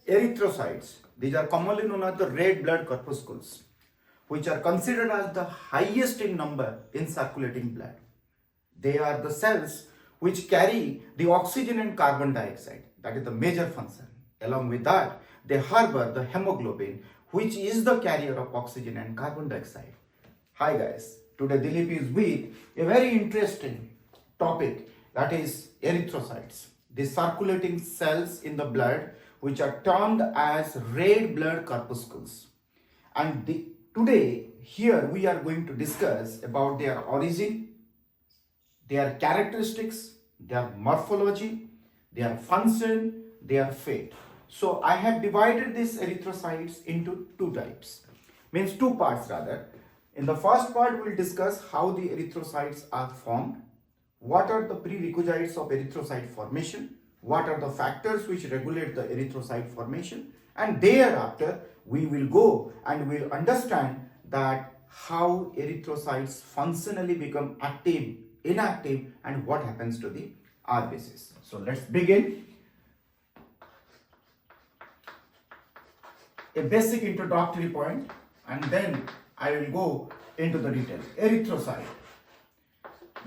Erythrocytes, these are commonly known as the red blood corpuscles, which are considered as the highest in number in circulating blood. They are the cells which carry the oxygen and carbon dioxide. That is the major function. Along with that, they harbor the hemoglobin, which is the carrier of oxygen and carbon dioxide. Hi guys, today Dilip is with a very interesting topic, that is erythrocytes, the circulating cells in the blood which are termed as red blood corpuscles. And today here we are going to discuss about their origin, their characteristics, their morphology, their function, their fate. So I have divided these erythrocytes into two parts rather. In the first part, we will discuss how the erythrocytes are formed, what are the prerequisites of erythrocyte formation, what are the factors which regulate the erythrocyte formation, and thereafter we will go and we will understand that how erythrocytes functionally become active, inactive, and what happens to the RBCs. So let's begin. A basic introductory point, and then I will go into the detail. Erythrocyte.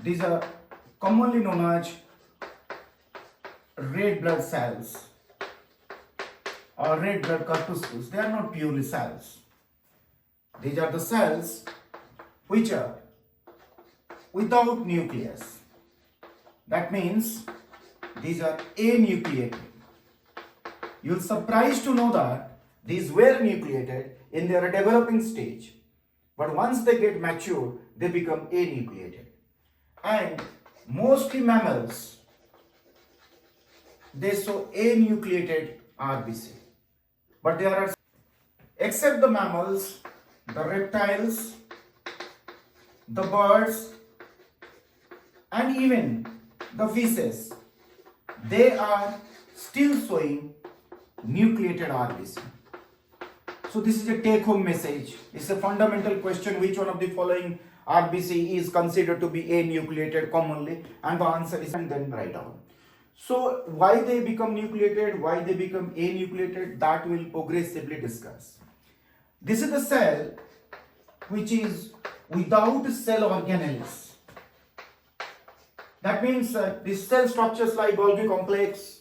These are commonly known as red blood cells or red blood corpuscles. They are not purely cells. These are the cells which are without nucleus. That means these are anucleated. You'll be surprised to know that these were nucleated in their developing stage, but once they get mature, they become anucleated. And mostly mammals, they show anucleated RBC. But there are, except the mammals, the reptiles, the birds, and even the fishes, they are still showing nucleated RBC. So this is a take-home message. It's a fundamental question: which one of the following RBC is considered to be anucleated commonly? And the answer is, and then write down. So why they become nucleated, why they become anucleated, that we'll progressively discuss. This is the cell which is without cell organelles. That means the cell structures like Golgi complex,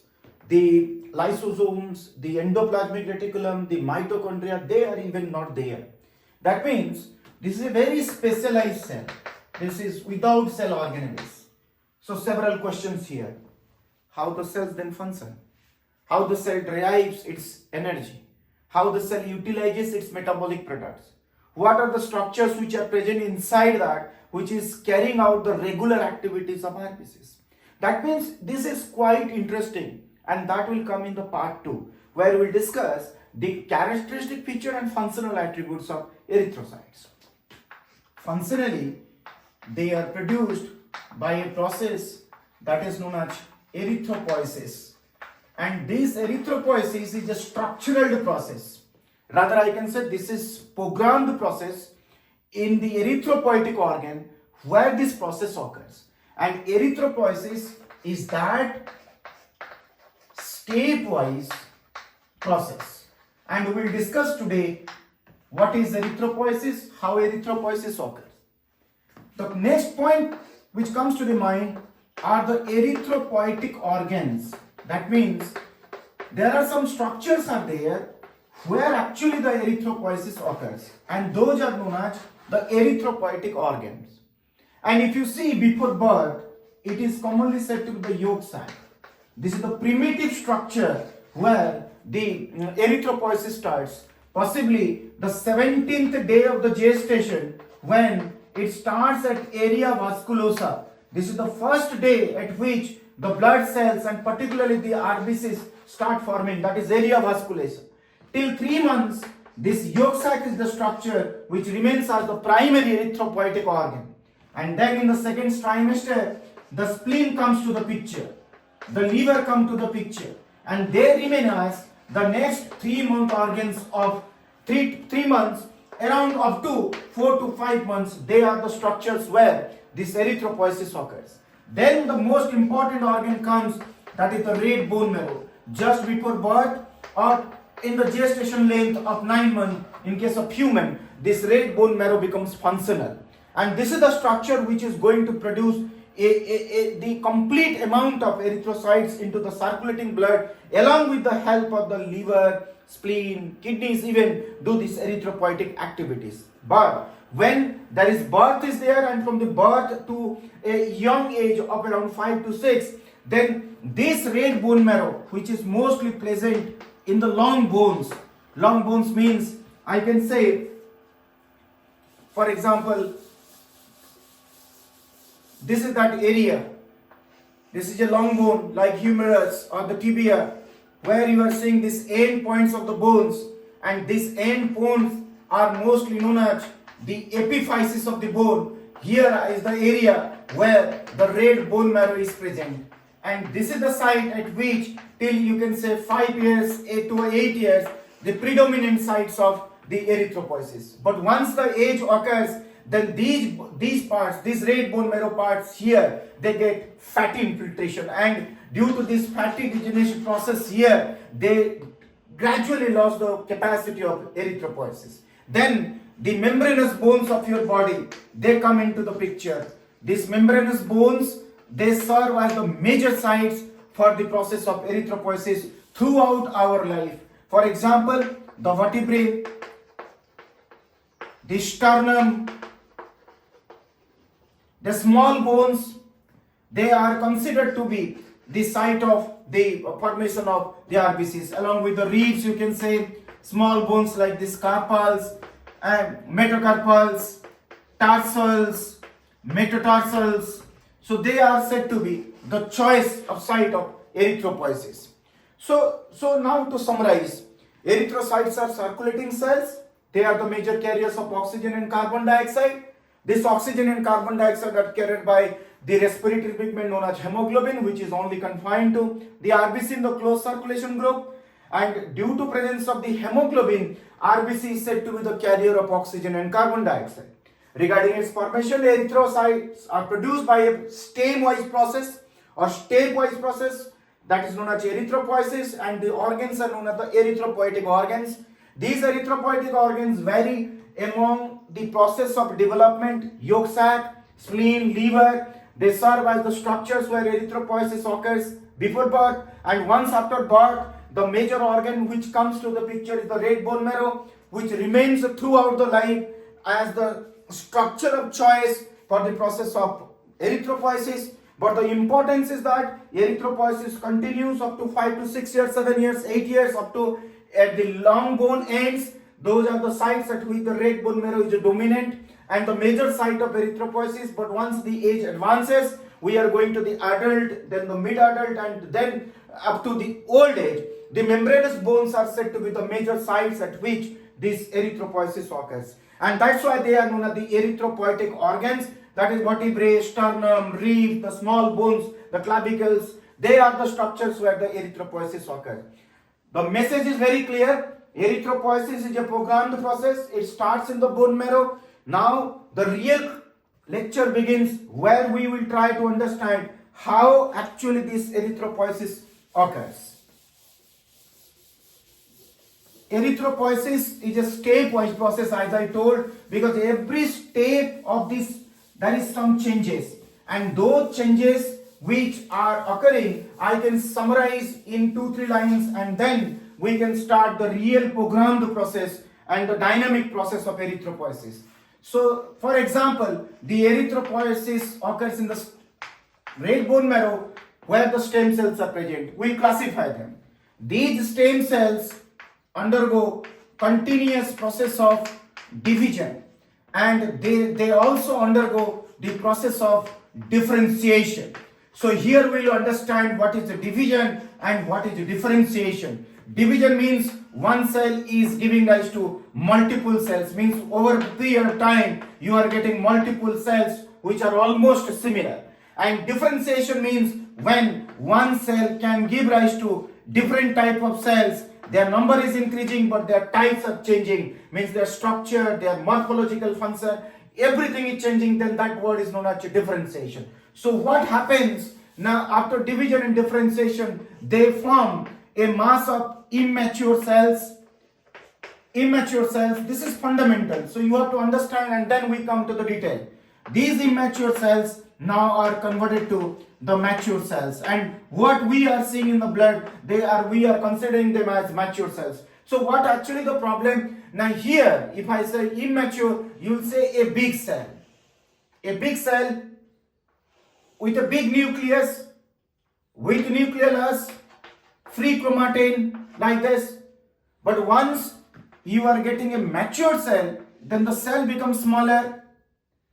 the lysosomes, the endoplasmic reticulum, the mitochondria, they are even not there. That means this is a very specialized cell. This is without cell organelles. So several questions here. How the cells then function? How the cell derives its energy? How the cell utilizes its metabolic products? What are the structures which are present inside that, which is carrying out the regular activities of RBCs? That means this is quite interesting, and that will come in the part 2, where we will discuss the characteristic feature and functional attributes of erythrocytes. Functionally, they are produced by a process that is known as erythropoiesis. And this erythropoiesis is a structural process. Rather, I can say this is programmed process in the erythropoietic organ where this process occurs. And erythropoiesis is that stepwise process. And we will discuss today what is erythropoiesis, how erythropoiesis occurs. The next point which comes to the mind are the erythropoietic organs. That means there are some structures are there where actually the erythropoiesis occurs, and those are known as the erythropoietic organs. And if you see before birth, it is commonly said to be the yolk sac. This is the primitive structure where the erythropoiesis starts, possibly the 17th day of the gestation, when it starts at area vasculosa. This is the first day at which the blood cells and particularly the RBCs start forming, that is area vasculosa. Till 3 months, this yolk sac is the structure which remains as the primary erythropoietic organ. And then in the second trimester, the spleen comes to the picture, the liver comes to the picture, and they remain as the next 3-month organs of 3 months, around up to 4 to 5 months. They are the structures where this erythropoiesis occurs. Then the most important organ comes, that is the red bone marrow. Just before birth or in the gestation length of 9 months, in case of human, this red bone marrow becomes functional. And this is the structure which is going to produce the complete amount of erythrocytes into the circulating blood, along with the help of the liver, spleen, kidneys even do these erythropoietic activities. But when there is birth is there, and from the birth to a young age of around 5 to 6, then this red bone marrow, which is mostly present in the long bones means, I can say, for example, this is that area. This is a long bone like humerus or the tibia, where you are seeing these end points of the bones, and these end points are mostly known as the epiphysis of the bone. Here is the area where the red bone marrow is present, and this is the site at which, till you can say 5 years, 8 to 8 years, the predominant sites of the erythropoiesis. But once the age occurs, then these parts, these red bone marrow parts here, they get fatty infiltration, and due to this fatty degeneration process here, they gradually lost the capacity of erythropoiesis. Then the membranous bones of your body, they come into the picture. These membranous bones, they serve as the major sites for the process of erythropoiesis throughout our life. For example, the vertebrae, the sternum, the small bones, they are considered to be the site of the formation of the RBCs. Along with the ribs, you can say, small bones like the carpals and metacarpals, tarsals, metatarsals. So they are said to be the choice of site of erythropoiesis. So now to summarize, erythrocytes are circulating cells. They are the major carriers of oxygen and carbon dioxide. This oxygen and carbon dioxide are carried by the respiratory pigment known as hemoglobin, which is only confined to the RBC in the closed circulation group. And due to presence of the hemoglobin, RBC is said to be the carrier of oxygen and carbon dioxide. Regarding its formation, erythrocytes are produced by a stem-wise process or step-wise process that is known as erythropoiesis, and the organs are known as the erythropoietic organs. These erythropoietic organs vary among the process of development: yolk sac, spleen, liver. They serve as the structures where erythropoiesis occurs before birth, and once after birth, the major organ which comes to the picture is the red bone marrow, which remains throughout the life as the structure of choice for the process of erythropoiesis. But the importance is that erythropoiesis continues up to 5 to 6 years, 7 years, 8 years, up to at the long bone ends. Those are the sites at which the red bone marrow is dominant and the major site of erythropoiesis. But once the age advances, we are going to the adult, then the mid-adult, and then up to the old age. The membranous bones are said to be the major sites at which this erythropoiesis occurs. And that's why they are known as the erythropoietic organs. That is vertebrae, sternum, rib, the small bones, the clavicles. They are the structures where the erythropoiesis occurs. The message is very clear. Erythropoiesis is a programmed process. It starts in the bone marrow. Now the real lecture begins, where we will try to understand how actually this erythropoiesis occurs. Erythropoiesis is a step-wise process, as I told, because every step of this there is some changes, and those changes which are occurring I can summarize in 2-3 lines, and then we can start the real programmed process and the dynamic process of erythropoiesis. So, for example, the erythropoiesis occurs in the red bone marrow where the stem cells are present. We classify them. These stem cells undergo continuous process of division, and they also undergo the process of differentiation. So here we will understand what is the division and what is the differentiation. Division means one cell is giving rise to multiple cells, means over a period of time you are getting multiple cells which are almost similar. And differentiation means when one cell can give rise to different type of cells. Their number is increasing but their types are changing, means their structure, their morphological function, everything is changing, then that word is known as differentiation. So what happens now after division and differentiation? They form a mass of immature cells. Immature cells, this is fundamental. So you have to understand, and then we come to the detail. These immature cells now are converted to the mature cells, and what we are seeing in the blood, we are considering them as mature cells. So what actually the problem? Now here, if I say immature, you will say a big cell. A big cell with a big nucleus, with nucleolus, free chromatin, like this. But once you are getting a mature cell, then the cell becomes smaller,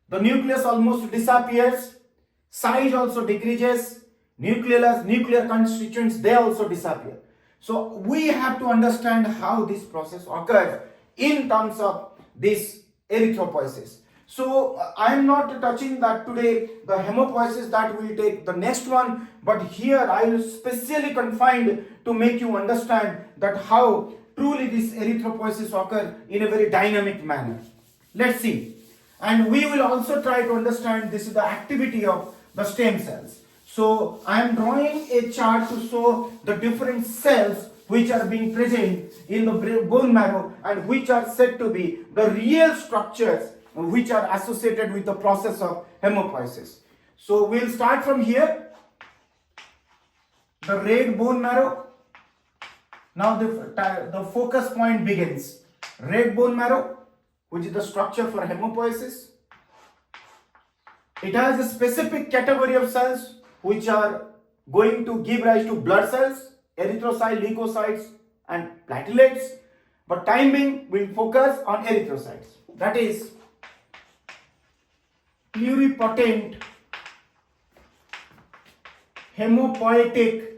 the nucleus almost disappears, size also decreases, nuclear constituents, they also disappear. So we have to understand how this process occurs in terms of this erythropoiesis. So I am not touching that today, the haemopoiesis, that will take the next one, but here I will specially confined to make you understand that how truly this erythropoiesis occur in a very dynamic manner. Let's see. And we will also try to understand this is the activity of the stem cells. So I am drawing a chart to show the different cells which are being present in the bone marrow and which are said to be the real structures which are associated with the process of haemopoiesis. So we'll start from here. The red bone marrow. Now the focus point begins. Red bone marrow, which is the structure for haemopoiesis. It has a specific category of cells which are going to give rise to blood cells, erythrocytes, leukocytes and platelets. But time being, we'll focus on erythrocytes. That is pluripotent hemopoietic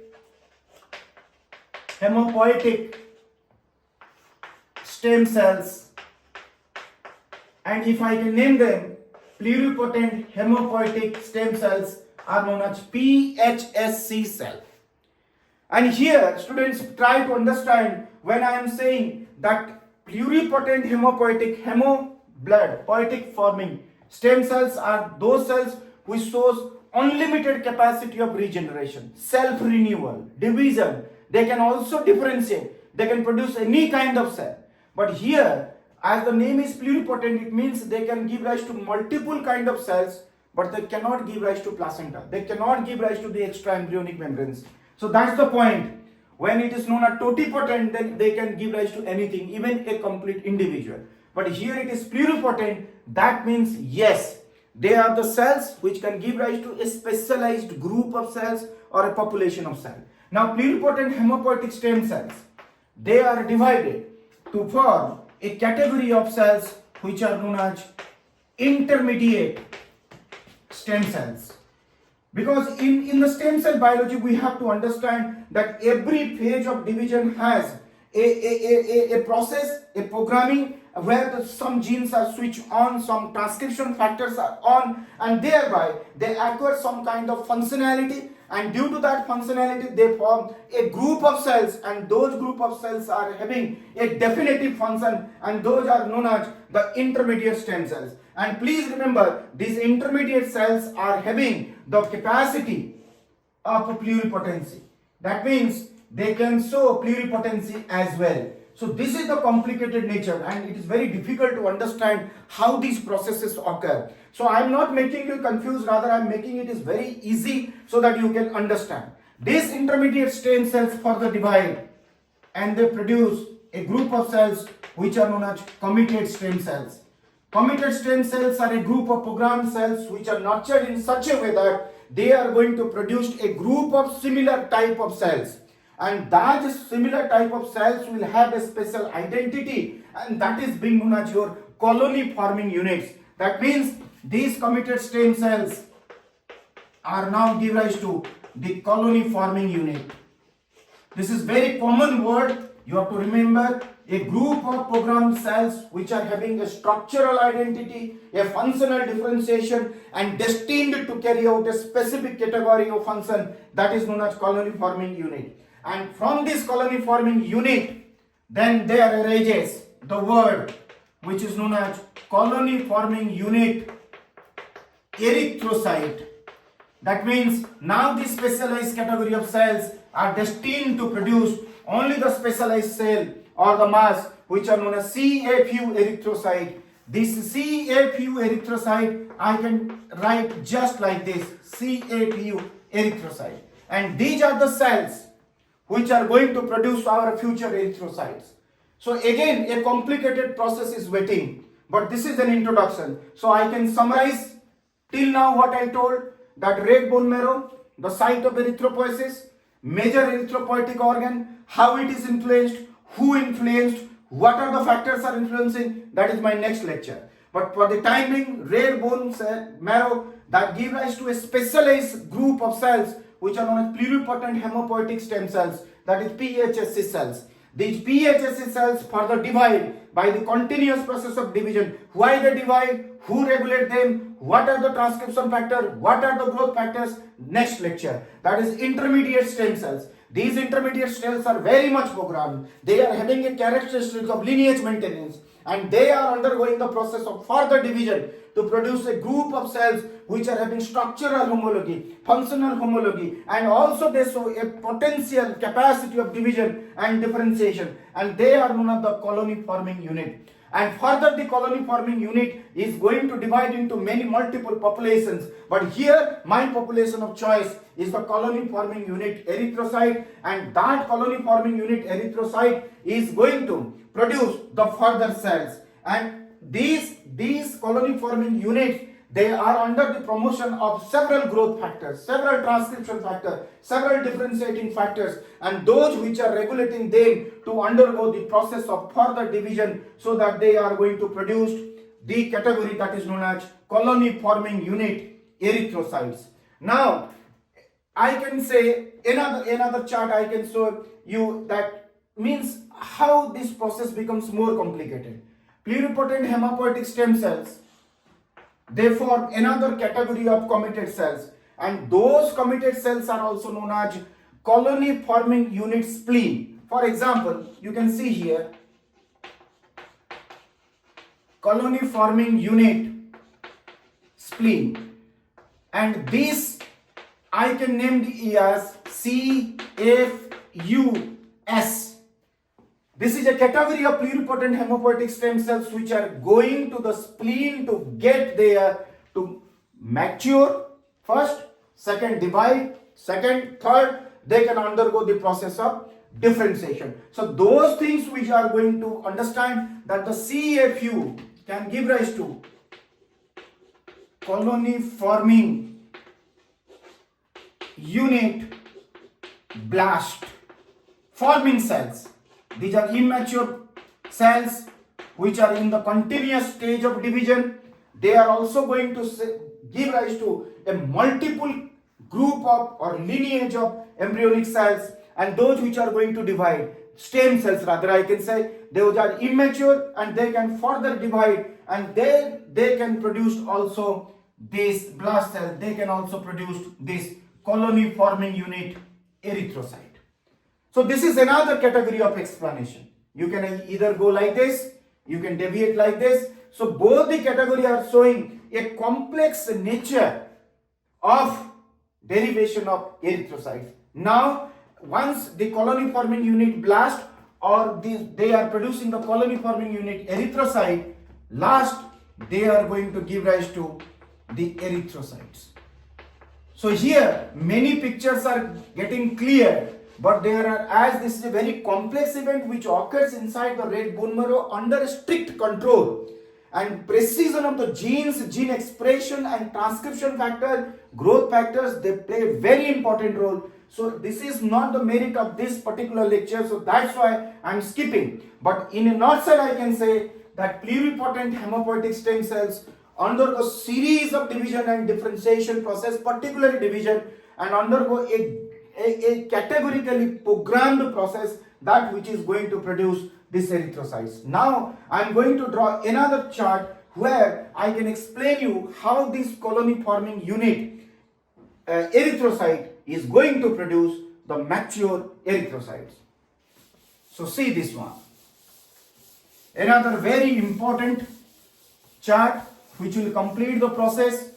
stem cells, and if I can name them, pluripotent hemopoietic stem cells are known as PHSC cell. And here students try to understand when I am saying that pluripotent hemopoietic, blood poietic forming stem cells are those cells which shows unlimited capacity of regeneration, self-renewal, division. They can also differentiate. They can produce any kind of cell. But here, as the name is pluripotent, it means they can give rise to multiple kind of cells, but they cannot give rise to placenta. They cannot give rise to the extra embryonic membranes. So that's the point. When it is known as totipotent, then they can give rise to anything, even a complete individual. But here it is pluripotent. That means yes, they are the cells which can give rise to a specialized group of cells or a population of cells. Now pluripotent hemopoietic stem cells, they are divided to form a category of cells which are known as intermediate stem cells. Because in the stem cell biology, we have to understand that every phase of division has a process, a programming where some genes are switched on, some transcription factors are on, and thereby they acquire some kind of functionality, and due to that functionality they form a group of cells, and those group of cells are having a definitive function, and those are known as the intermediate stem cells. And please remember, these intermediate cells are having the capacity of pluripotency. That means they can show pluripotency as well. So this is the complicated nature, and it is very difficult to understand how these processes occur. So I am not making you confused, rather I am making it is very easy so that you can understand. These intermediate stem cells further divide and they produce a group of cells which are known as committed stem cells. Committed stem cells are a group of programmed cells which are nurtured in such a way that they are going to produce a group of similar type of cells. And that similar type of cells will have a special identity, and that is being known as your colony forming units. That means these committed stem cells are now give rise to the colony forming unit. This is very common word. You have to remember, a group of programmed cells which are having a structural identity, a functional differentiation, and destined to carry out a specific category of function, that is known as colony forming unit. And from this colony forming unit, then there arises the word which is known as colony forming unit erythrocyte. That means now this specialized category of cells are destined to produce only the specialized cell or the mass which are known as CFU erythrocyte. This CFU erythrocyte I can write just like this, CFU erythrocyte. And these are the cells which are going to produce our future erythrocytes. So again, a complicated process is waiting, but this is an introduction. So I can summarize till now what I told, that red bone marrow, the site of erythropoiesis, major erythropoietic organ, how it is influenced, who influenced, what are the factors are influencing, that is my next lecture. But for the time being, red bone marrow that give rise to a specialized group of cells which are known as pluripotent hemopoietic stem cells, that is PHSC cells. These PHSC cells further divide by the continuous process of division. Why they divide? Who regulate them? What are the transcription factors? What are the growth factors? Next lecture. That is intermediate stem cells. These intermediate cells are very much programmed. They are having a characteristic of lineage maintenance, and they are undergoing the process of further division to produce a group of cells which are having structural homology, functional homology, and also they show a potential capacity of division and differentiation, and they are known as the colony forming unit. And further, the colony forming unit is going to divide into many multiple populations, but here my population of choice is the colony forming unit erythrocyte, and that colony forming unit erythrocyte is going to produce the further cells. And these colony forming units, they are under the promotion of several growth factors, several transcription factors, several differentiating factors, and those which are regulating them to undergo the process of further division, so that they are going to produce the category that is known as colony forming unit erythrocytes. Now I can say another chart I can show you that means how this process becomes more complicated. Pluripotent hemopoietic stem cells, they form another category of committed cells, and those committed cells are also known as colony forming unit spleen. For example, you can see here colony forming unit spleen, and this I can name it as CFU-S. This is a category of pluripotent hemopoietic stem cells which are going to the spleen to get there to mature first, second divide, second, third, they can undergo the process of differentiation. So those things which are going to understand that the CFU can give rise to colony forming unit blast forming cells. These are immature cells which are in the continuous stage of division. They are also going to give rise to a multiple group of or lineage of embryonic cells, and those which are going to divide, stem cells rather I can say, those are immature and they can further divide, and they can produce also this blast cell. They can also produce this colony forming unit erythrocyte. So this is another category of explanation. You can either go like this, you can deviate like this. So both the category are showing a complex nature of derivation of erythrocytes. Now, once the colony forming unit blast or they are producing the colony forming unit erythrocyte, last they are going to give rise to the erythrocytes. So here many pictures are getting clear, but there are, as this is a very complex event which occurs inside the red bone marrow under strict control, and precision of the genes, gene expression and transcription factor, growth factors, they play a very important role. So this is not the merit of this particular lecture, so that's why I'm skipping. But in a nutshell, I can say that pluripotent hemopoietic stem cells undergo series of division and differentiation process, particularly division, and undergo a categorically programmed process, that which is going to produce these erythrocytes. Now I am going to draw another chart where I can explain you how this colony forming unit erythrocyte is going to produce the mature erythrocytes. So see this one. Another very important chart which will complete the process.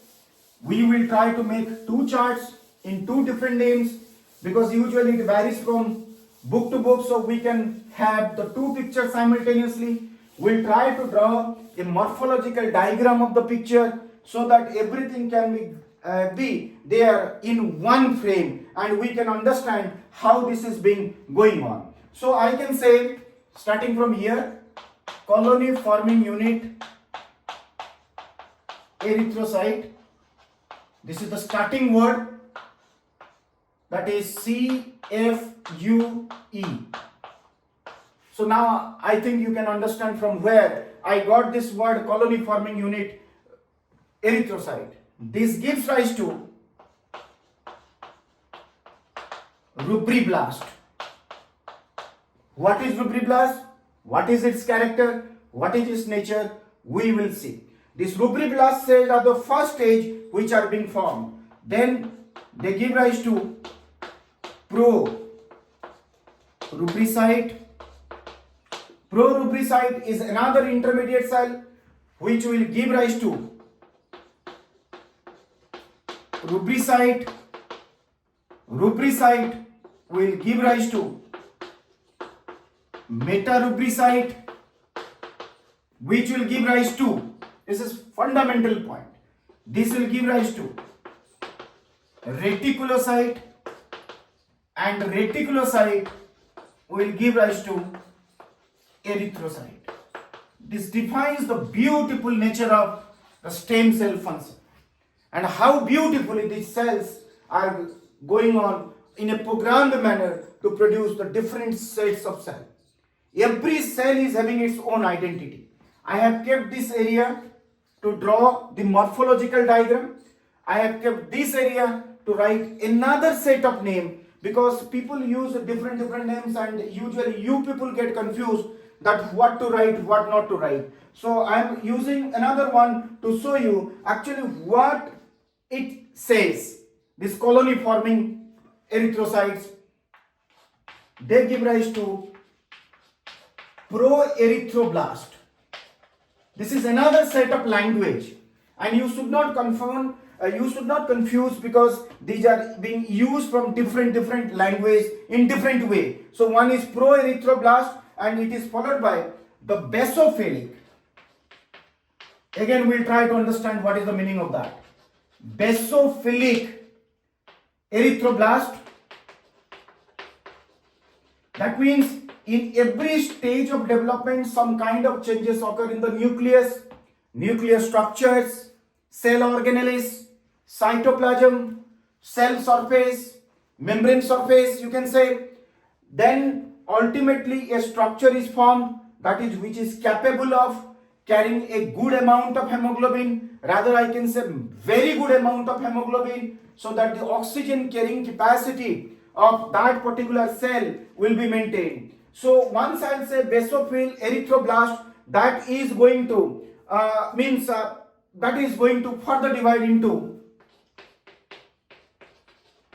We will try to make two charts in two different names, because usually it varies from book to book so we can have the two pictures simultaneously. We'll try to draw a morphological diagram of the picture so that everything can be there in one frame and we can understand how this is being going on. So I can say, starting from here, colony forming unit erythrocyte. This is the starting word, that is CFU-E. So now I think you can understand from where I got this word colony forming unit erythrocyte. This gives rise to rubriblast. What is rubriblast? What is its character? What is its nature? We will see. These rubriblast cells are the first stage which are being formed. Then they give rise to prorubricite. Prorubricite is another intermediate cell which will give rise to rubricite. Rubricite will give rise to metarubricite, which will give rise to, this is fundamental point, this will give rise to reticulocyte, and reticulocyte will give rise to erythrocyte. This defines the beautiful nature of the stem cell function and how beautifully these cells are going on in a programmed manner to produce the different sets of cells. Every cell is having its own identity. I have kept this area to draw the morphological diagram. I have kept this area to write another set of name, because people use different names and usually you people get confused that what to write, what not to write. So I am using another one to show you actually what it says. This colony forming erythrocytes, they give rise to proerythroblast. This is another set of language, and you should not confuse because these are being used from different language in different way. So one is proerythroblast and it is followed by the basophilic. Again we'll try to understand what is the meaning of that. Basophilic erythroblast. That means in every stage of development some kind of changes occur in the nucleus, nucleus structures, cell organelles, cytoplasm, cell surface, membrane surface, you can say. Then ultimately a structure is formed, that is which is capable of carrying a good amount of hemoglobin, rather I can say very good amount of hemoglobin, so that the oxygen carrying capacity of that particular cell will be maintained. So once I'll say basophil erythroblast, that is going to further divide into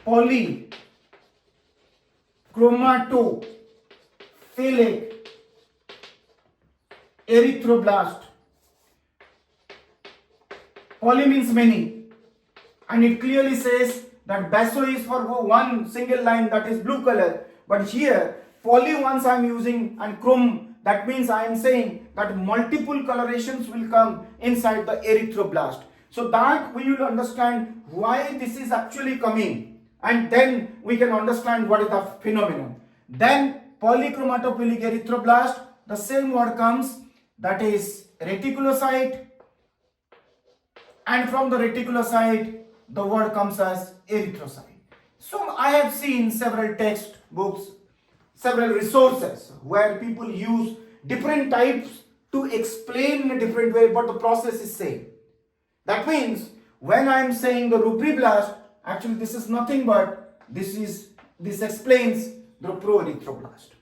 polychromatophilic erythroblast. Poly means many, and it clearly says that baso is for one single line, that is blue color, but here poly once I am using and chrome, that means I am saying that multiple colorations will come inside the erythroblast. So that we will understand why this is actually coming, and then we can understand what is the phenomenon. Then polychromatophilic erythroblast, the same word comes, that is reticulocyte, and from the reticulocyte the word comes as erythrocyte. So I have seen several textbooks, several resources where people use different types to explain in a different way, but the process is same. That means when I am saying the rubriblast, actually this is nothing but this explains the proerythroblast.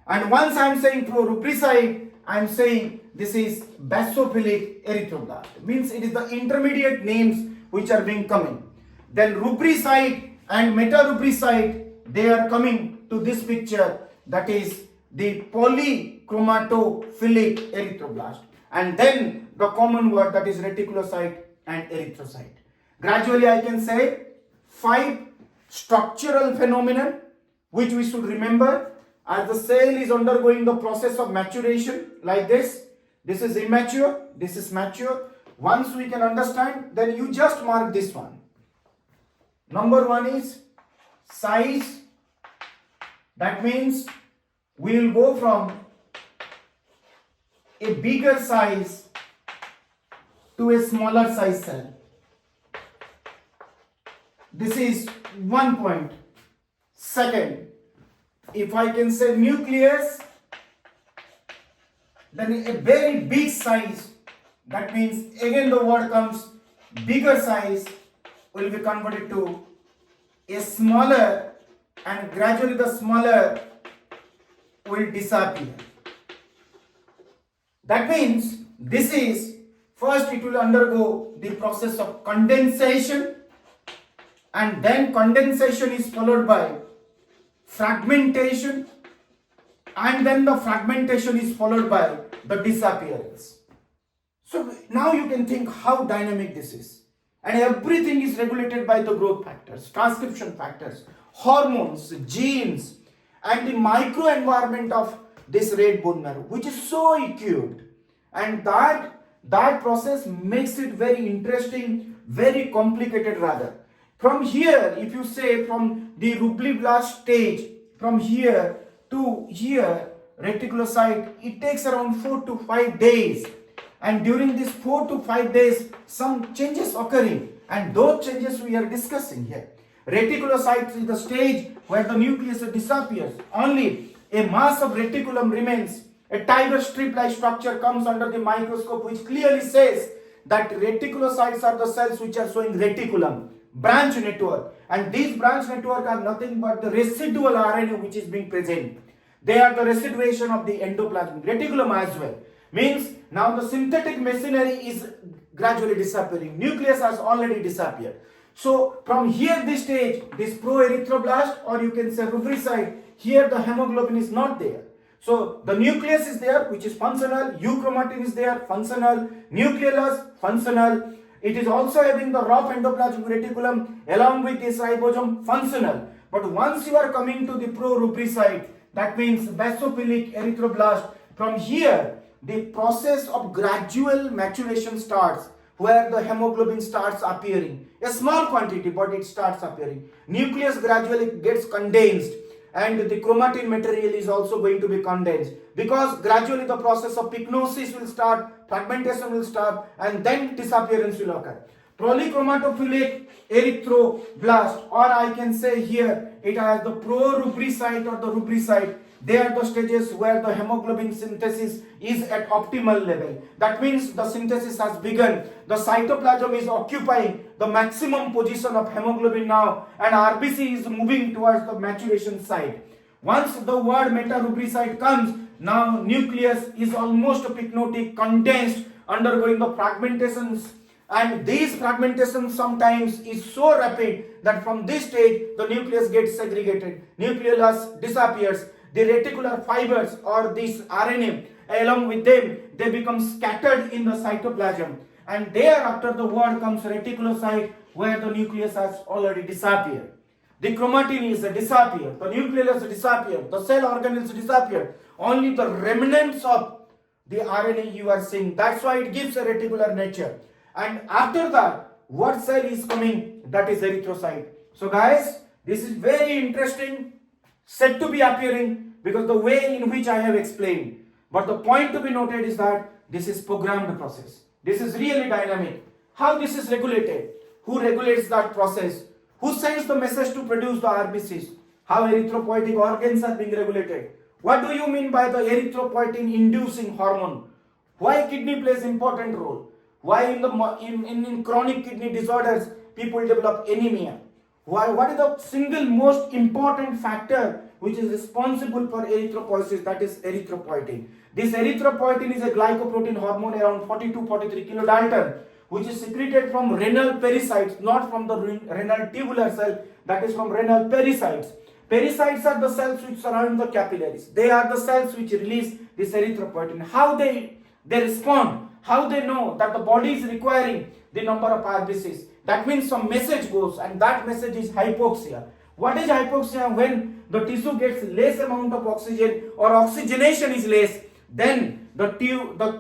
And once I am saying prorubricite, I am saying this is basophilic erythroblast. Means it is the intermediate names which are being coming. Then rubricite and metarubricite, they are coming to this picture, that is the polychromatophilic erythroblast. And then the common word, that is reticulocyte and erythrocyte. Gradually I can say 5 structural phenomena which we should remember as the cell is undergoing the process of maturation like this. This is immature, this is mature. Once we can understand, then you just mark this one. Number one is size. That means we will go from a bigger size to a smaller size cell. This is one point. Second, if I can say nucleus, then a very big size, that means again the word comes bigger size, will be converted to a smaller, and gradually the smaller will disappear. That means this is, first it will undergo the process of condensation, and then condensation is followed by fragmentation, and then the fragmentation is followed by the disappearance. So now you can think how dynamic this is. And everything is regulated by the growth factors, transcription factors, hormones, genes, and the microenvironment of this red bone marrow, which is so equipped. And that process makes it very interesting, very complicated rather. From here, if you say from the rubriblast stage, from here to here, reticulocyte, it takes around 4 to 5 days. And during these 4 to 5 days, some changes occurring, and those changes we are discussing here. Reticulocyte is the stage where the nucleus disappears. Only a mass of reticulum remains. A tiger strip-like structure comes under the microscope, which clearly says that reticulocytes are the cells which are showing reticulum, branch network, and these branch network are nothing but the residual RNA which is being present. They are the residuation of the endoplasmic reticulum as well. Means now the synthetic machinery is gradually disappearing. Nucleus has already disappeared. So from here, this stage, this proerythroblast, or you can say rubricyte, here the hemoglobin is not there. So the nucleus is there, which is functional. Euchromatin is there, functional. Nucleolus, functional. It is also having the rough endoplasmic reticulum along with this ribosome, functional. But once you are coming to the prorubricite, that means basophilic erythroblast, from here the process of gradual maturation starts, where the hemoglobin starts appearing. A small quantity, but it starts appearing. Nucleus gradually gets condensed, and the chromatin material is also going to be condensed, because gradually the process of pycnosis will start, fragmentation will start, and then disappearance will occur. Polychromatophilic erythroblast, or I can say here it has the prorubricite or the rubricite. They are the stages where the hemoglobin synthesis is at optimal level. That means the synthesis has begun. The cytoplasm is occupying the maximum position of hemoglobin now, and RBC is moving towards the maturation side. Once the word metarubricite comes, now nucleus is almost pycnotic, condensed, undergoing the fragmentations. And these fragmentations sometimes is so rapid that from this stage the nucleus gets segregated. Nucleolus disappears. The reticular fibers or this RNA, along with them, they become scattered in the cytoplasm. And thereafter the word comes reticulocyte, where the nucleus has already disappeared. The chromatin is disappeared, the nucleus disappeared, the cell organelles disappeared. Only the remnants of the RNA you are seeing. That's why it gives a reticular nature. And after that, what cell is coming? That is erythrocyte. So guys, this is very interesting, said to be appearing because the way in which I have explained. But the point to be noted is that this is programmed process. This is really dynamic. How this is regulated? Who regulates that process? Who sends the message to produce the RBCs? How erythropoietic organs are being regulated? What do you mean by the erythropoietin inducing hormone? Why kidney plays important role? Why in chronic kidney disorders people develop anemia? Why? What is the single most important factor which is responsible for erythropoiesis? That is erythropoietin. This erythropoietin is a glycoprotein hormone around 42-43 kilodalton, which is secreted from renal pericytes, not from the renal tubular cell, that is from renal pericytes. Pericytes are the cells which surround the capillaries. They are the cells which release this erythropoietin. How they respond, how they know that the body is requiring the number of RBCs. That means some message goes, and that message is hypoxia. What is hypoxia? When the tissue gets less amount of oxygen or oxygenation is less, then the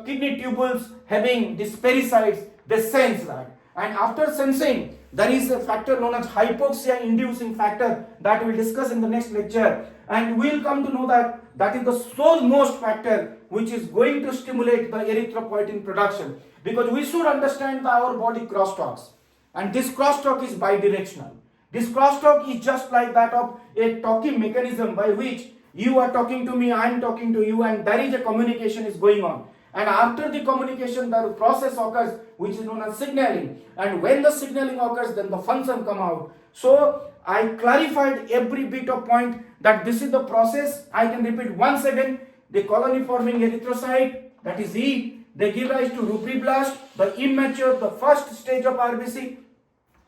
kidney tubules having these pericytes, they sense that. And after sensing, there is a factor known as hypoxia inducing factor that we'll discuss in the next lecture. And we'll come to know that that is the sole most factor which is going to stimulate the erythropoietin production. Because we should understand our body crosstalks. And this crosstalk is bidirectional. This crosstalk is just like that of a talking mechanism by which you are talking to me, I am talking to you, and there is a communication is going on. And after the communication, the process occurs which is known as signaling. And when the signaling occurs, then the function come out. So I clarified every bit of point that this is the process. I can repeat once again. The colony forming erythrocyte, that is E, they give rise to rubriblast, the immature, the first stage of RBC.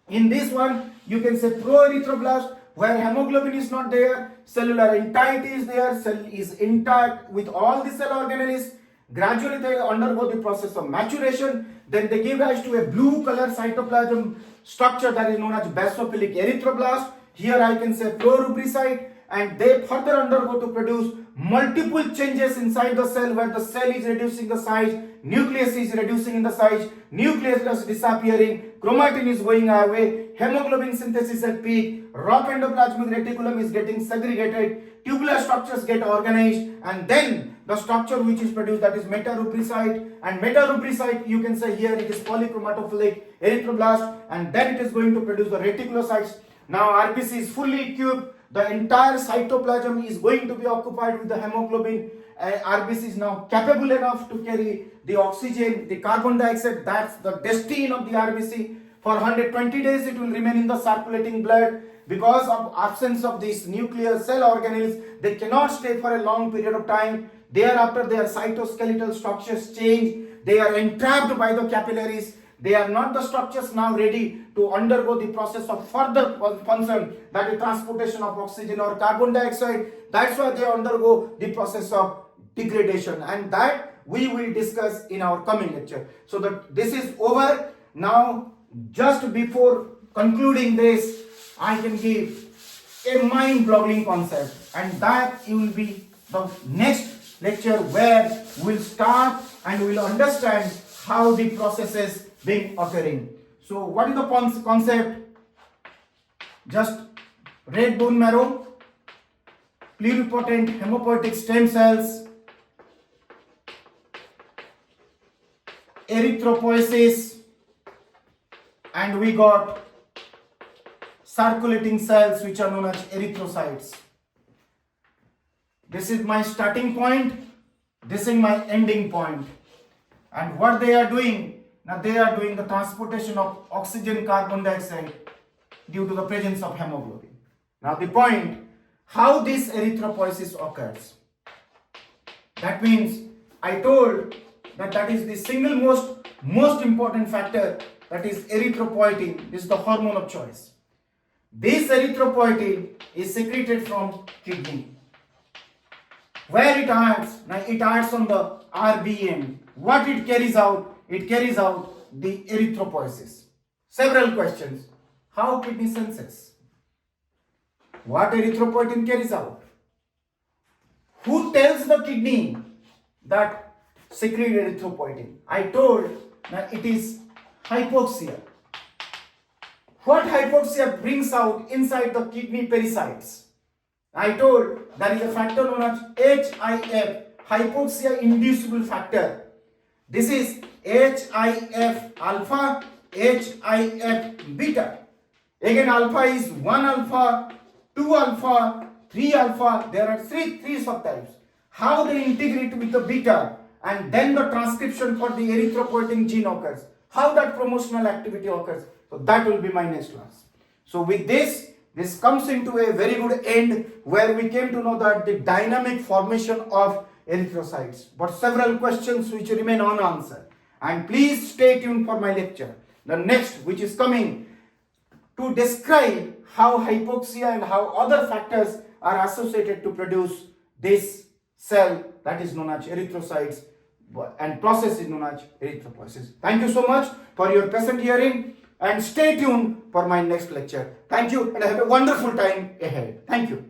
In this one, you can say proerythroblast, where hemoglobin is not there, cellular entirety is there, cell is intact with all the cell organelles. Gradually they undergo the process of maturation, then they give rise to a blue color cytoplasm structure that is known as basophilic erythroblast. Here I can say prorubricite, and they further undergo to produce multiple changes inside the cell, where the cell is reducing the size, nucleus is reducing in the size, nucleus is disappearing, chromatin is going away, hemoglobin synthesis at peak, rock endoplasmic reticulum is getting segregated, tubular structures get organized, and then the structure which is produced, that is metarubricite. And metarubricite, you can say here it is polychromatophilic erythroblast, and then it is going to produce the reticulocytes. Now RBC is fully cubed, the entire cytoplasm is going to be occupied with the hemoglobin. RBC is now capable enough to carry the oxygen, the carbon dioxide. That's the destiny of the RBC. For 120 days it will remain in the circulating blood. Because of absence of these nuclear cell organelles, they cannot stay for a long period of time. Thereafter their cytoskeletal structures change. They are entrapped by the capillaries. They are not the structures now ready to undergo the process of further function, that is transportation of oxygen or carbon dioxide. That's why they undergo the process of degradation, and that we will discuss in our coming lecture. So that this is over. Now, just before concluding this, I can give a mind-boggling concept, and that will be the next lecture, where we'll start and we'll understand how the processes being occurring. So what is the concept? Just red bone marrow, pluripotent hemopoietic stem cells, erythropoiesis, and we got circulating cells which are known as erythrocytes. This is my starting point, this is my ending point. And what they are doing? Now they are doing the transportation of oxygen, carbon dioxide due to the presence of hemoglobin. Now the point, how this erythropoiesis occurs. That means I told that is the single most important factor, that is erythropoietin. This is the hormone of choice. This erythropoietin is secreted from kidney. Where it acts? Now it acts on the RBM. What it carries out? It carries out the erythropoiesis. Several questions. How kidney senses? What erythropoietin carries out? Who tells the kidney that secrete erythropoietin? I told that it is hypoxia. What hypoxia brings out inside the kidney pericytes? I told there is a factor known as HIF, hypoxia inducible factor. This is HIF alpha, HIF beta. Again, alpha is 1 alpha, 2 alpha, 3 alpha. There are three subtypes. How they integrate with the beta, and then the transcription for the erythropoietin gene occurs. How that promotional activity occurs. So that will be my next class. So with this comes into a very good end, where we came to know that the dynamic formation of erythrocytes, but several questions which remain unanswered. And please stay tuned for my lecture, the next, which is coming, to describe how hypoxia and how other factors are associated to produce this cell that is known as erythrocytes, and process is known as erythropoiesis. Thank you so much for your patient hearing, and stay tuned for my next lecture. Thank you, and have a wonderful time ahead. Thank you.